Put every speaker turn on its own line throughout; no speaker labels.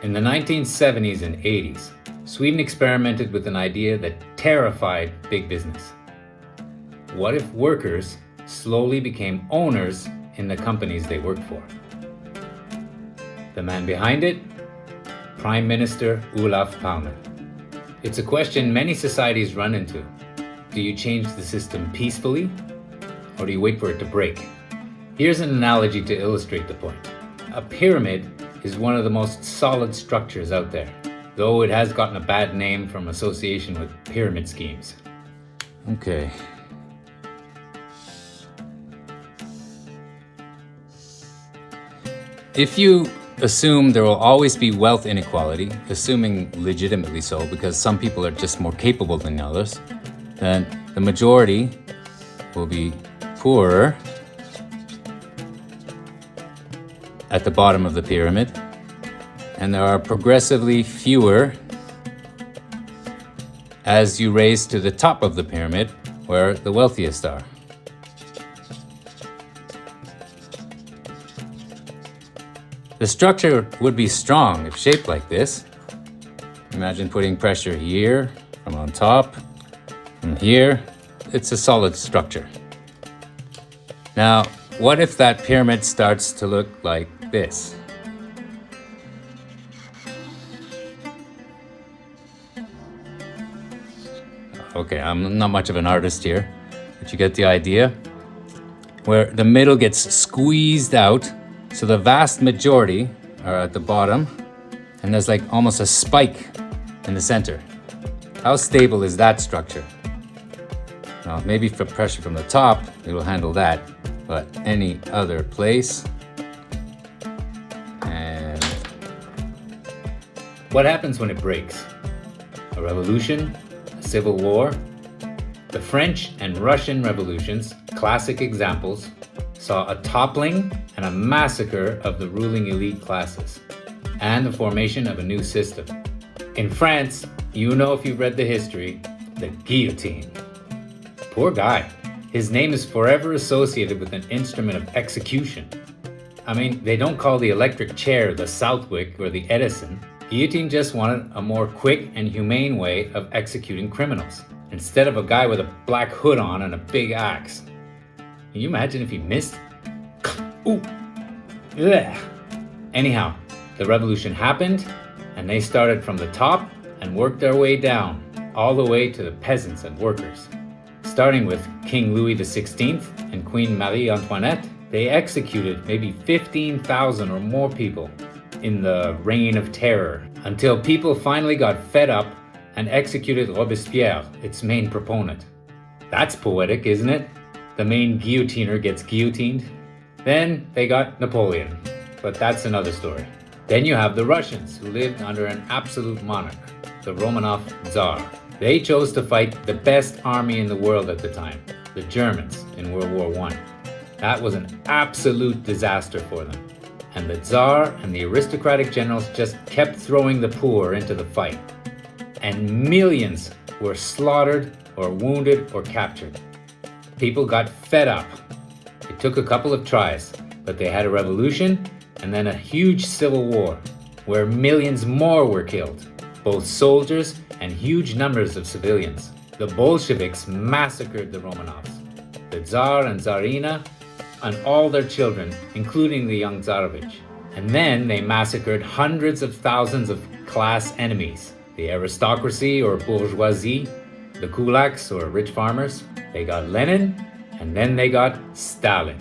In the 1970s and 80s, Sweden experimented with an idea that terrified big business. What if workers slowly became owners in the companies they worked for? The man behind it? Prime Minister Olof Palme. It's a question many societies run into. Do you change the system peacefully, or do you wait for it to break? Here's an analogy to illustrate the point. A pyramid is one of the most solid structures out there, though it has gotten a bad name from association with pyramid schemes. Okay. If you assume there will always be wealth inequality, assuming legitimately so because some people are just more capable than others, then the majority will be poorer at the bottom of the pyramid, and there are progressively fewer as you raise to the top of the pyramid where the wealthiest are. The structure would be strong if shaped like this. Imagine putting pressure here, from on top, from here. It's a solid structure. Now, what if that pyramid starts to look like this? Okay, I'm not much of an artist here, but you get the idea. Where the middle gets squeezed out, so the vast majority are at the bottom, and there's like almost a spike in the center. How stable is that structure? Now, maybe for pressure from the top, it will handle that, but any other place. And what happens when it breaks? A revolution? A civil war? The French and Russian revolutions, classic examples, saw a toppling and a massacre of the ruling elite classes, and the formation of a new system. In France, you know if you've read the history, the guillotine. Poor guy. His name is forever associated with an instrument of execution. I mean, they don't call the electric chair the Southwick or the Edison. Guillotine just wanted a more quick and humane way of executing criminals, instead of a guy with a black hood on and a big axe. Can you imagine if he missed? Ooh. Ugh. Anyhow, the revolution happened, and they started from the top and worked their way down, all the way to the peasants and workers. Starting with King Louis XVI and Queen Marie Antoinette, they executed maybe 15,000 or more people in the Reign of Terror, until people finally got fed up and executed Robespierre, its main proponent. That's poetic, isn't it? The main guillotiner gets guillotined. Then they got Napoleon, but that's another story. Then you have the Russians, who lived under an absolute monarch, the Romanov Tsar. They chose to fight the best army in the world at the time, the Germans, in World War I. That was an absolute disaster for them. And the Tsar and the aristocratic generals just kept throwing the poor into the fight. And millions were slaughtered or wounded or captured. People got fed up. It took a couple of tries, but they had a revolution and then a huge civil war where millions more were killed, both soldiers and huge numbers of civilians. The Bolsheviks massacred the Romanovs, the Tsar and Tsarina, and all their children, including the young Tsarevich. And then they massacred hundreds of thousands of class enemies, the aristocracy or bourgeoisie, the kulaks or rich farmers. They got Lenin, and then they got Stalin,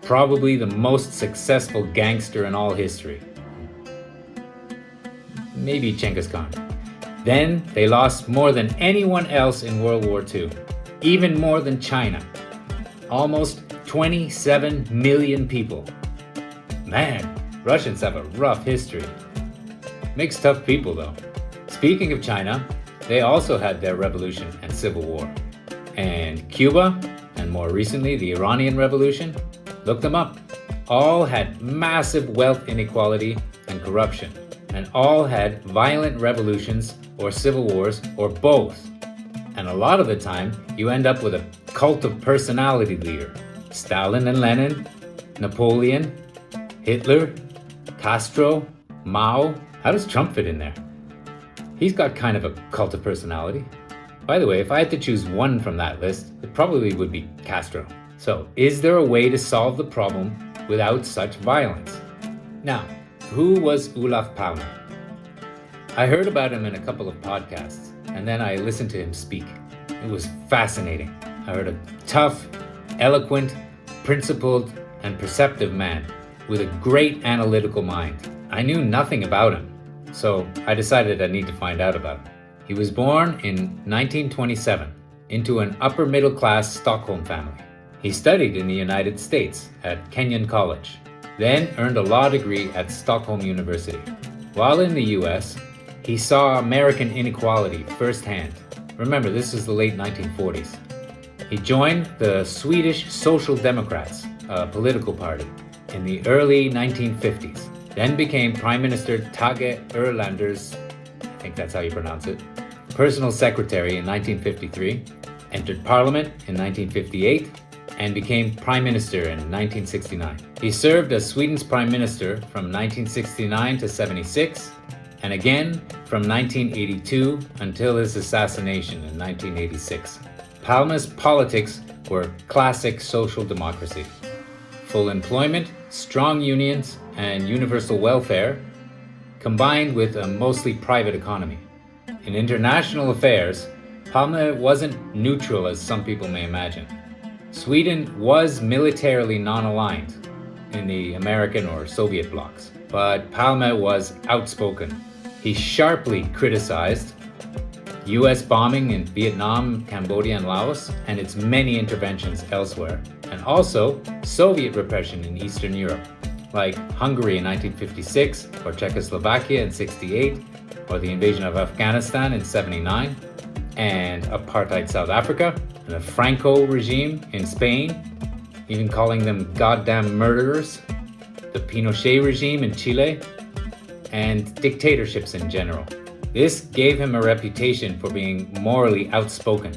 probably the most successful gangster in all history. Maybe Genghis Khan. Then they lost more than anyone else in World War II, even more than China. Almost 27 million people. Man, Russians have a rough history. Makes tough people though. Speaking of China, they also had their revolution and civil war. And Cuba, and more recently the Iranian Revolution, look them up. All had massive wealth inequality and corruption, and all had violent revolutions or civil wars or both. And a lot of the time, you end up with a cult of personality leader. Stalin and Lenin, Napoleon, Hitler, Castro, Mao. How does Trump fit in there? He's got kind of a cult of personality. By the way, if I had to choose one from that list, it probably would be Castro. So, is there a way to solve the problem without such violence? Now, who was Olof Palme? I heard about him in a couple of podcasts, and then I listened to him speak. It was fascinating. I heard a tough, eloquent, principled, and perceptive man with a great analytical mind. I knew nothing about him, so I decided I need to find out about him. He was born in 1927 into an upper middle class Stockholm family. He studied in the United States at Kenyon College, then earned a law degree at Stockholm University. While in the US, he saw American inequality firsthand. Remember, this is the late 1940s. He joined the Swedish Social Democrats, a political party, in the early 1950s, then became Prime Minister Tage Erlander's, I think that's how you pronounce it, personal secretary in 1953, entered Parliament in 1958, and became Prime Minister in 1969. He served as Sweden's Prime Minister from 1969 to 76, and again from 1982 until his assassination in 1986. Palme's politics were classic social democracy. Full employment, strong unions, and universal welfare, combined with a mostly private economy. In international affairs, Palme wasn't neutral as some people may imagine. Sweden was militarily non-aligned in the American or Soviet blocs, but Palme was outspoken. He sharply criticized US bombing in Vietnam, Cambodia, and Laos, and its many interventions elsewhere, and also Soviet repression in Eastern Europe, like Hungary in 1956, or Czechoslovakia in 68, or the invasion of Afghanistan in 79, and apartheid South Africa, and the Franco regime in Spain, even calling them goddamn murderers, the Pinochet regime in Chile, and dictatorships in general. This gave him a reputation for being morally outspoken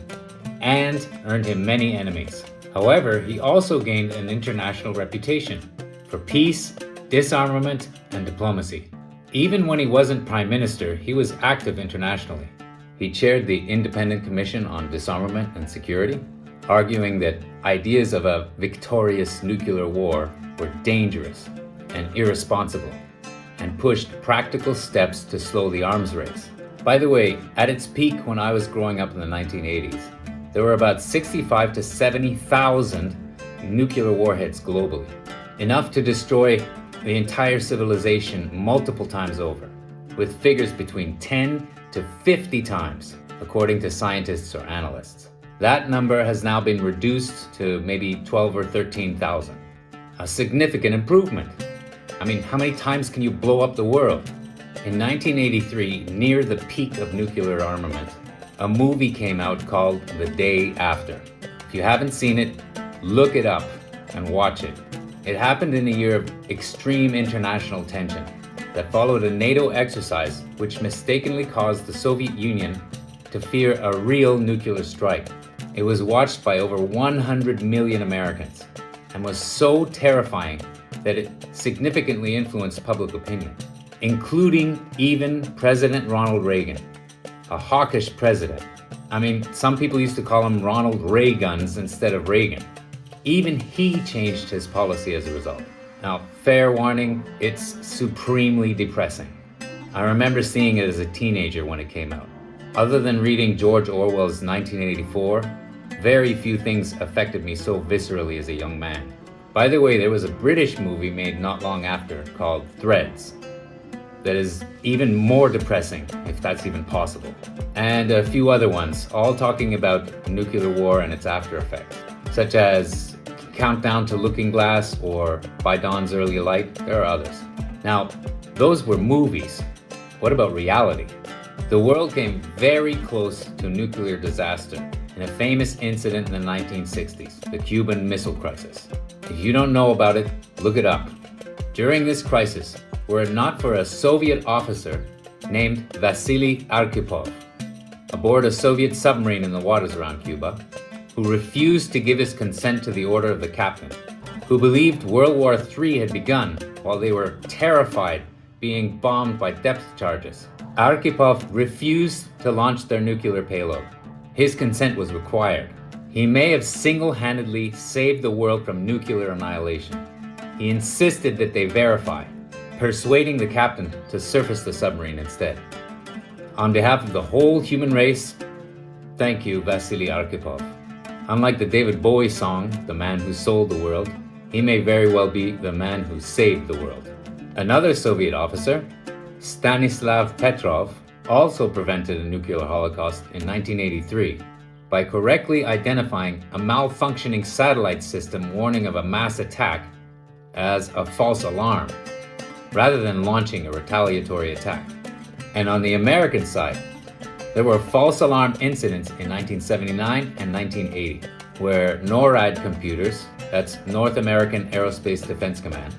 and earned him many enemies. However, he also gained an international reputation for peace, disarmament, and diplomacy. Even when he wasn't prime minister, he was active internationally. He chaired the Independent Commission on Disarmament and Security, arguing that ideas of a victorious nuclear war were dangerous and irresponsible, and pushed practical steps to slow the arms race. By the way, at its peak when I was growing up in the 1980s, there were about 65 to 70,000 nuclear warheads globally, enough to destroy the entire civilization multiple times over, with figures between 10 to 50 times, according to scientists or analysts. That number has now been reduced to maybe 12 or 13,000. A significant improvement. I mean, how many times can you blow up the world? In 1983, near the peak of nuclear armament, a movie came out called The Day After. If you haven't seen it, look it up and watch it. It happened in a year of extreme international tension that followed a NATO exercise which mistakenly caused the Soviet Union to fear a real nuclear strike. It was watched by over 100 million Americans and was so terrifying that it significantly influenced public opinion, including even President Ronald Reagan, a hawkish president. I mean, some people used to call him Ronald Reagans instead of Reagan. Even he changed his policy as a result. Now, fair warning, it's supremely depressing. I remember seeing it as a teenager when it came out. Other than reading George Orwell's 1984, very few things affected me so viscerally as a young man. By the way, there was a British movie made not long after called Threads that is even more depressing, if that's even possible. And a few other ones, all talking about nuclear war and its after effects, such as Countdown to Looking Glass or By Dawn's Early Light. There are others. Now, those were movies. What about reality? The world came very close to nuclear disaster in a famous incident in the 1960s, the Cuban Missile Crisis. If you don't know about it, look it up. During this crisis, were it not for a Soviet officer named Vasily Arkhipov aboard a Soviet submarine in the waters around Cuba, who refused to give his consent to the order of the captain, who believed World War III had begun while they were terrified being bombed by depth charges. Arkhipov refused to launch their nuclear payload. His consent was required. He may have single-handedly saved the world from nuclear annihilation. He insisted that they verify, persuading the captain to surface the submarine instead. On behalf of the whole human race, thank you, Vasily Arkhipov. Unlike the David Bowie song, The Man Who Sold the World, he may very well be the man who saved the world. Another Soviet officer, Stanislav Petrov, also prevented a nuclear holocaust in 1983 by correctly identifying a malfunctioning satellite system warning of a mass attack as a false alarm, rather than launching a retaliatory attack. And on the American side, there were false alarm incidents in 1979 and 1980, where NORAD computers, that's North American Aerospace Defense Command,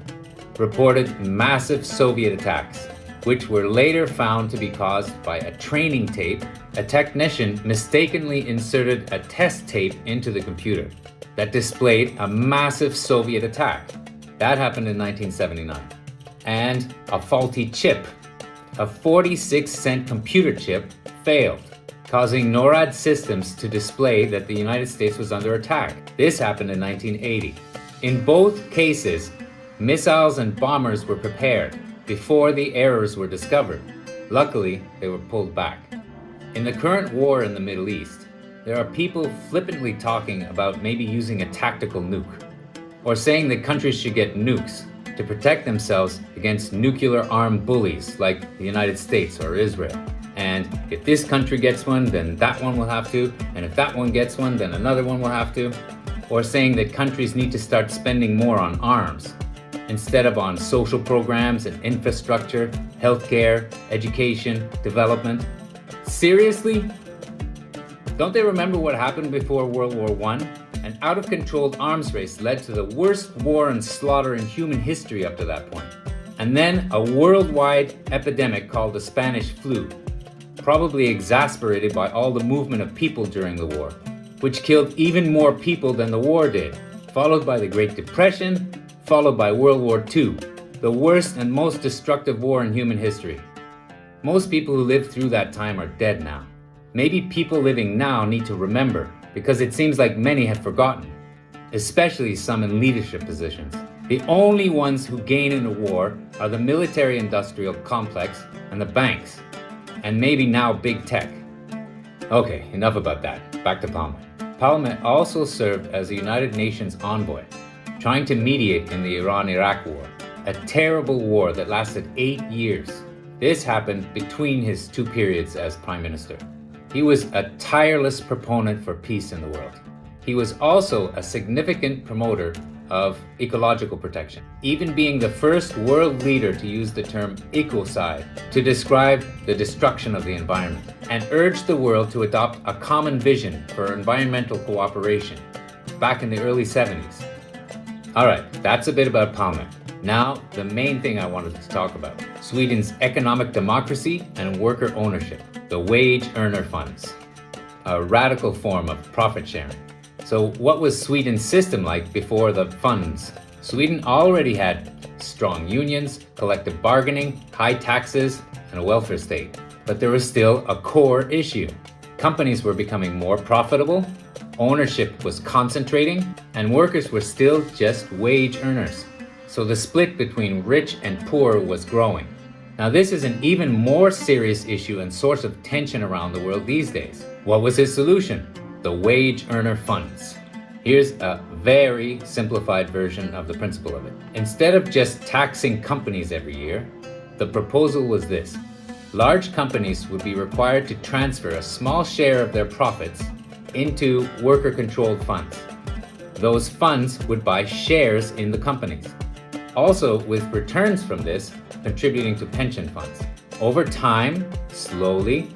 reported massive Soviet attacks, which were later found to be caused by a training tape. A technician mistakenly inserted a test tape into the computer that displayed a massive Soviet attack. That happened in 1979. And a faulty chip, a 46-cent computer chip, failed, causing NORAD systems to display that the United States was under attack. This happened in 1980. In both cases, missiles and bombers were prepared before the errors were discovered. Luckily, they were pulled back. In the current war in the Middle East, there are people flippantly talking about maybe using a tactical nuke, or saying that countries should get nukes to protect themselves against nuclear-armed bullies like the United States or Israel. And if this country gets one, then that one will have to, and if that one gets one, then another one will have to. Or saying that countries need to start spending more on arms, instead of on social programs and infrastructure, healthcare, education, development. Seriously? Don't they remember what happened before World War I? An out-of-control arms race led to the worst war and slaughter in human history up to that point. And then a worldwide epidemic called the Spanish flu, probably exasperated by all the movement of people during the war, which killed even more people than the war did, followed by the Great Depression, followed by World War II, the worst and most destructive war in human history. Most people who lived through that time are dead now. Maybe people living now need to remember, because it seems like many have forgotten, especially some in leadership positions. The only ones who gain in a war are the military-industrial complex and the banks, and maybe now big tech. Okay, enough about that. Back to Palme. Palme also served as a United Nations envoy, trying to mediate in the Iran-Iraq war, a terrible war that lasted 8 years. This happened between his two periods as Prime Minister. He was a tireless proponent for peace in the world. He was also a significant promoter of ecological protection, even being the first world leader to use the term ecocide to describe the destruction of the environment, and urged the world to adopt a common vision for environmental cooperation back in the early 70s. All right, that's a bit about Palme. Now, the main thing I wanted to talk about, Sweden's economic democracy and worker ownership, the wage earner funds, a radical form of profit sharing. So what was Sweden's system like before the funds? Sweden already had strong unions, collective bargaining, high taxes, and a welfare state. But there was still a core issue. Companies were becoming more profitable, ownership was concentrating, and workers were still just wage earners. So the split between rich and poor was growing. Now this is an even more serious issue and source of tension around the world these days. What was his solution? The wage earner funds. Here's a very simplified version of the principle of it. Instead of just taxing companies every year, the proposal was this. Large companies would be required to transfer a small share of their profits into worker-controlled funds. Those funds would buy shares in the companies. Also, with returns from this, contributing to pension funds. Over time, slowly,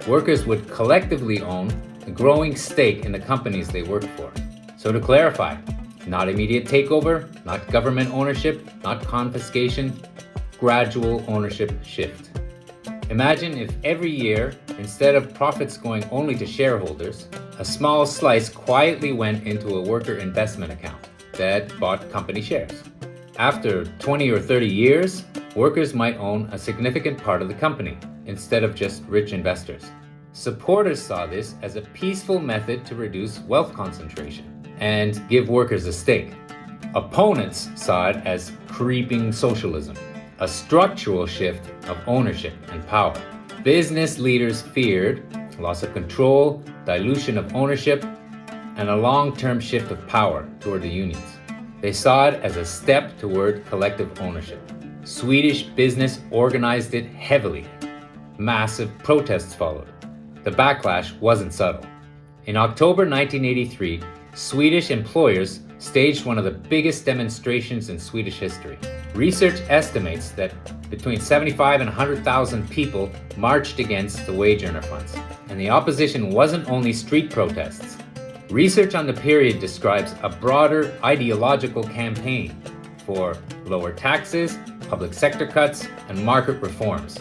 workers would collectively own a growing stake in the companies they worked for. So to clarify, not immediate takeover, not government ownership, not confiscation, gradual ownership shift. Imagine if every year, instead of profits going only to shareholders, a small slice quietly went into a worker investment account that bought company shares. After 20 or 30 years, workers might own a significant part of the company instead of just rich investors. Supporters saw this as a peaceful method to reduce wealth concentration and give workers a stake. Opponents saw it as creeping socialism, a structural shift of ownership and power. Business leaders feared loss of control, dilution of ownership, and a long-term shift of power toward the unions. They saw it as a step toward collective ownership. Swedish business organized it heavily. Massive protests followed. The backlash wasn't subtle. In October 1983, Swedish employers staged one of the biggest demonstrations in Swedish history. Research estimates that between 75 and 100,000 people marched against the wage earner funds. And the opposition wasn't only street protests. Research on the period describes a broader ideological campaign for lower taxes, public sector cuts, and market reforms,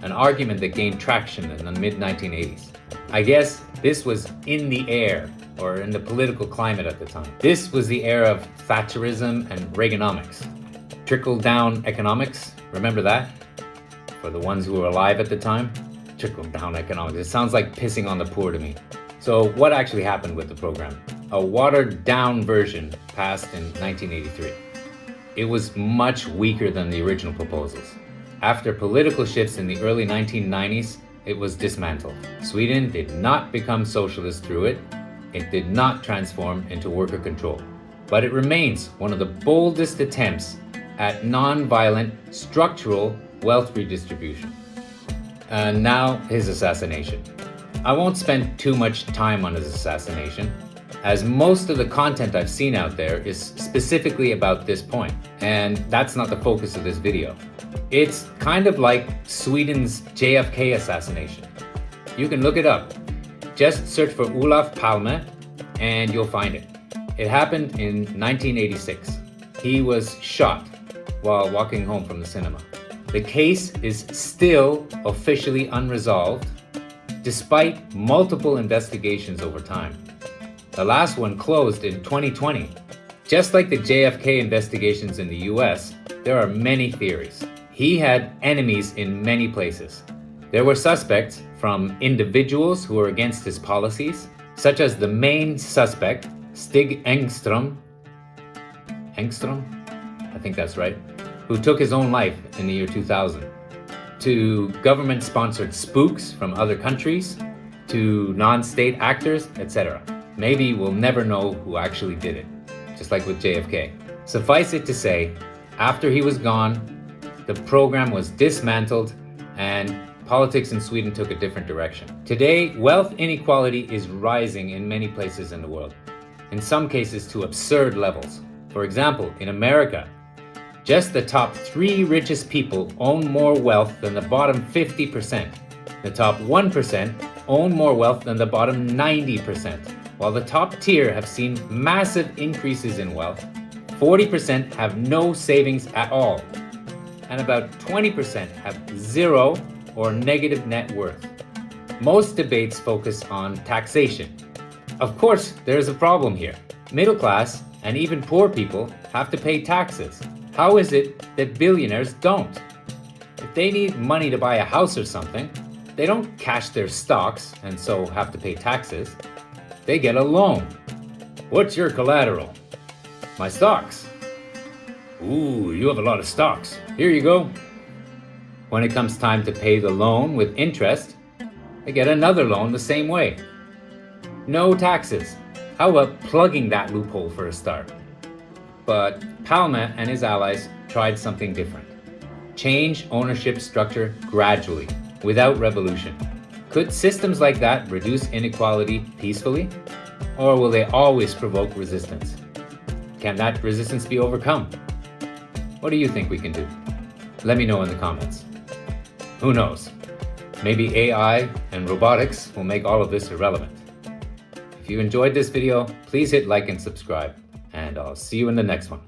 an argument that gained traction in the mid-1980s. I guess this was in the air, or in the political climate at the time. This was the era of Thatcherism and Reaganomics. Trickle-down economics, remember that? For the ones who were alive at the time, trickle-down economics. It sounds like pissing on the poor to me. So what actually happened with the program? A watered-down version passed in 1983. It was much weaker than the original proposals. After political shifts in the early 1990s, it was dismantled. Sweden did not become socialist through it. It did not transform into worker control. But it remains one of the boldest attempts at non-violent structural wealth redistribution. And now his assassination. I won't spend too much time on his assassination, as most of the content I've seen out there is specifically about this point, and that's not the focus of this video. It's kind of like Sweden's JFK assassination. You can look it up. Just search for Olof Palme and you'll find it. It happened in 1986. He was shot while walking home from the cinema. The case is still officially unresolved, despite multiple investigations over time. The last one closed in 2020. Just like the JFK investigations in the US, there are many theories. He had enemies in many places. There were suspects from individuals who were against his policies, such as the main suspect, Stig Engström, I think that's right, who took his own life in the year 2000, to government-sponsored spooks from other countries, to non-state actors, etc. Maybe we'll never know who actually did it, just like with JFK. Suffice it to say, after he was gone, the program was dismantled and politics in Sweden took a different direction. Today, wealth inequality is rising in many places in the world, in some cases to absurd levels. For example, in America, just the top 3 richest people own more wealth than the bottom 50%. The top 1% own more wealth than the bottom 90%, while the top tier have seen massive increases in wealth. 40% have no savings at all, and about 20% have zero or negative net worth. Most debates focus on taxation. Of course, there's a problem here. Middle class and even poor people have to pay taxes. How is it that billionaires don't? If they need money to buy a house or something, they don't cash their stocks and so have to pay taxes. They get a loan. What's your collateral? My stocks. Ooh, you have a lot of stocks. Here you go. When it comes time to pay the loan with interest, they get another loan the same way. No taxes. How about plugging that loophole for a start? But Palme and his allies tried something different. Change ownership structure gradually, without revolution. Could systems like that reduce inequality peacefully? Or will they always provoke resistance? Can that resistance be overcome? What do you think we can do? Let me know in the comments. Who knows? Maybe AI and robotics will make all of this irrelevant. If you enjoyed this video, please hit like and subscribe, and I'll see you in the next one.